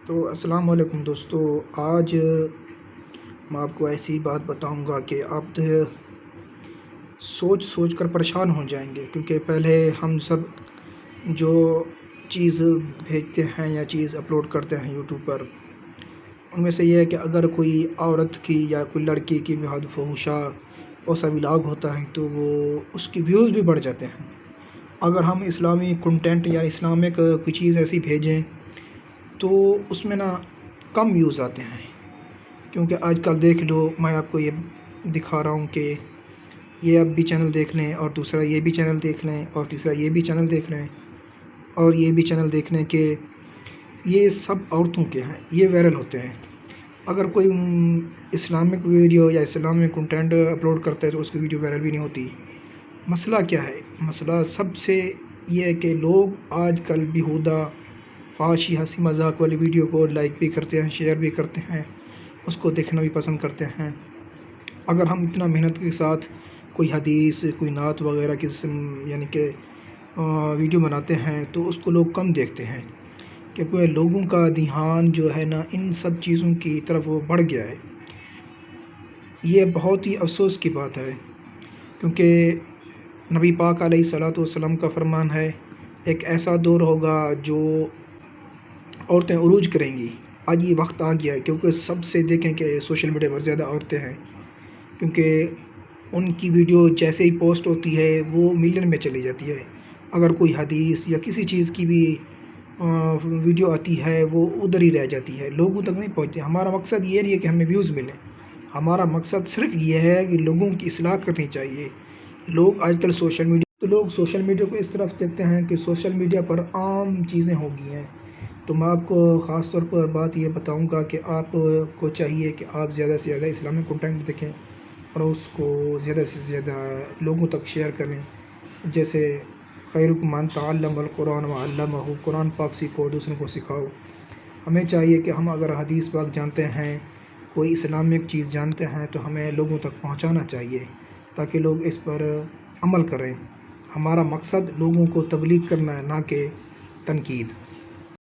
تو السلام علیکم دوستو، آج میں آپ کو ایسی بات بتاؤں گا کہ آپ سوچ کر پریشان ہو جائیں گے، کیونکہ پہلے ہم سب جو چیز بھیجتے ہیں یا چیز اپلوڈ کرتے ہیں یوٹیوب پر، ان میں سے یہ ہے کہ اگر کوئی عورت کی یا کوئی لڑکی کی بے حد فحشہ ایسا ولاگ ہوتا ہے تو وہ اس کی ویوز بھی بڑھ جاتے ہیں۔ اگر ہم اسلامی کنٹینٹ یا اسلامک کوئی چیز ایسی بھیجیں تو اس میں کم ویوز آتے ہیں، کیونکہ آج کل دیکھ لو، میں آپ کو یہ دکھا رہا ہوں کہ یہ اب بھی چینل دیکھ لیں، اور دوسرا یہ بھی چینل دیکھ لیں، اور تیسرا یہ بھی چینل دیکھ لیں، اور یہ بھی چینل دیکھ لیں کہ یہ سب عورتوں کے ہیں، یہ وائرل ہوتے ہیں۔ اگر کوئی اسلامک ویڈیو یا اسلامک کنٹینٹ اپلوڈ کرتا ہے تو اس کی ویڈیو وائرل بھی نہیں ہوتی۔ مسئلہ کیا ہے؟ مسئلہ سب سے یہ ہے کہ لوگ آج کل بیہودہ فحاشی ہنسی مذاق والی ویڈیو کو لائک بھی کرتے ہیں، شیئر بھی کرتے ہیں، اس کو دیکھنا بھی پسند کرتے ہیں۔ اگر ہم اتنا محنت کے ساتھ کوئی حدیث، کوئی نعت وغیرہ کی یعنی کہ ویڈیو بناتے ہیں تو اس کو لوگ کم دیکھتے ہیں، کیونکہ لوگوں کا دھیان جو ہے ان سب چیزوں کی طرف وہ بڑھ گیا ہے۔ یہ بہت ہی افسوس کی بات ہے، کیونکہ نبی پاک علیہ الصلوۃ والسلام کا فرمان ہے، ایک ایسا دور ہوگا جو عورتیں عروج کریں گی۔ آج یہ وقت آ گیا ہے، کیونکہ سب سے دیکھیں کہ سوشل میڈیا پر زیادہ عورتیں ہیں، کیونکہ ان کی ویڈیو جیسے ہی پوسٹ ہوتی ہے وہ ملین میں چلی جاتی ہے۔ اگر کوئی حدیث یا کسی چیز کی بھی ویڈیو آتی ہے وہ ادھر ہی رہ جاتی ہے، لوگوں تک نہیں پہنچتی۔ ہمارا مقصد یہ نہیں ہے کہ ہمیں ویوز ملیں، ہمارا مقصد صرف یہ ہے کہ لوگوں کی اصلاح کرنی چاہیے۔ لوگ آج کل سوشل میڈیا کو اس طرف دیکھتے ہیں کہ سوشل میڈیا پر عام چیزیں ہو گئی ہیں۔ تو میں آپ کو خاص طور پر بات یہ بتاؤں گا کہ آپ کو چاہیے کہ آپ زیادہ سے زیادہ اسلامک کنٹینٹ دیکھیں اور اس کو زیادہ سے زیادہ لوگوں تک شیئر کریں۔ جیسے خیرکم من تعلم القرآن وعلمہ، قرآن پاک سیکھو، دوسروں کو سکھاؤ۔ ہمیں چاہیے کہ ہم اگر حدیث پاک جانتے ہیں، کوئی اسلامک چیز جانتے ہیں تو ہمیں لوگوں تک پہنچانا چاہیے تاکہ لوگ اس پر عمل کریں۔ ہمارا مقصد لوگوں کو تبلیغ کرنا ہے، نہ کہ تنقید۔